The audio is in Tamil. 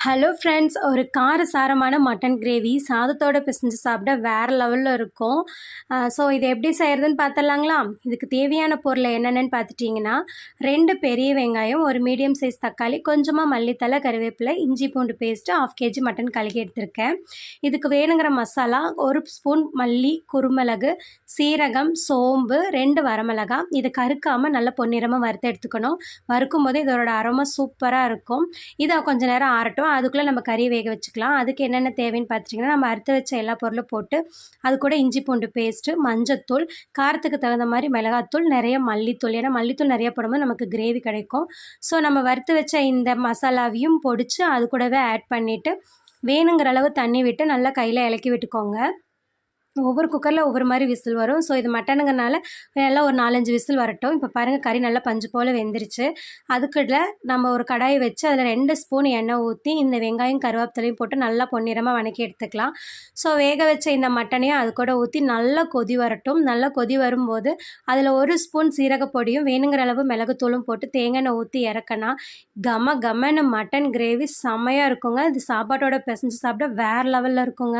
ஹலோ ஃப்ரெண்ட்ஸ், ஒரு காரசாரமான மட்டன் கிரேவி சாதத்தோட பிசைஞ்சு சாப்பிட வேறு லெவலில் இருக்கும். ஸோ இது எப்படி செய்கிறதுன்னு பார்த்துடலாங்களா? இதுக்கு தேவையான பொருள் என்னென்னு பார்த்துட்டிங்கன்னா, 2 பெரிய வெங்காயம், ஒரு மீடியம் சைஸ் தக்காளி, கொஞ்சமாக மல்லித்தலை, கருவேப்பிலை, இஞ்சி பூண்டு பேஸ்ட்டு, 1/2 kg மட்டன் கழுகி எடுத்திருக்கேன். இதுக்கு வேணுங்கிற மசாலா 1 ஸ்பூன் மல்லி, குருமிளகு, சீரகம், சோம்பு, 2 வரமிளகா. இதை கருக்காமல் நல்லா பொன்னிறமாக வறுத்து எடுத்துக்கணும். வறுக்கும் போது இதோட அரோமா சூப்பராக இருக்கும். இதை கொஞ்சம் நேரம் ஆறட்டும். அதுக்குள்ளே நம்ம கறி வேக வச்சுக்கலாம். அதுக்கு என்னென்ன தேவைன்னு பார்த்துட்டிங்கன்னா, நம்ம அறுத்து வச்ச எல்லா பொருளும் போட்டு அது கூட இஞ்சி பூண்டு பேஸ்ட்டு, மஞ்சத்தூள், காரத்துக்கு தகுந்த மாதிரி மிளகாத்தூள், நிறைய மல்லித்தூள். ஏன்னா மல்லித்தூள் நிறைய போடும்போது நமக்கு கிரேவி கிடைக்கும். ஸோ நம்ம வறுத்து வச்ச இந்த மசாலாவையும் பொடிச்சு அது கூடவே ஆட் பண்ணிவிட்டு வேணுங்கிற அளவு தண்ணி விட்டு நல்லா கையில் இலக்கி விட்டுக்கோங்க. ஒவ்வொரு குக்கரில் ஒவ்வொரு மாதிரி விசில் வரும். ஸோ இது மட்டனுங்கனால நல்லா ஒரு 4-5 விசில் வரட்டும். இப்போ பாருங்கள், கறி நல்லா பஞ்சு போல் வெந்துருச்சு. அதுக்குள்ள நம்ம ஒரு கடாயை வச்சு அதில் 2 ஸ்பூன் எண்ணெய் ஊற்றி இந்த வெங்காயம் கருவேப்பிலையும் போட்டு நல்லா பொன்னிறமாக வதக்கி எடுத்துக்கலாம். ஸோ வேக வச்ச இந்த மட்டனையும் அது கூட ஊற்றி நல்லா கொதி வரட்டும். நல்லா கொதி வரும்போது அதில் 1 ஸ்பூன் சீரகப்பொடியும் வேணுங்கிற அளவு மிளகுத்தூளும் போட்டு தேங்காய் எண்ணெய் ஊற்றி இறக்கினா கமன்னு மட்டன் கிரேவி செம்மையாக இருக்குங்க. இது சாப்பாட்டோட பிசைஞ்சு சாப்பிட வேறு லெவலில் இருக்குங்க.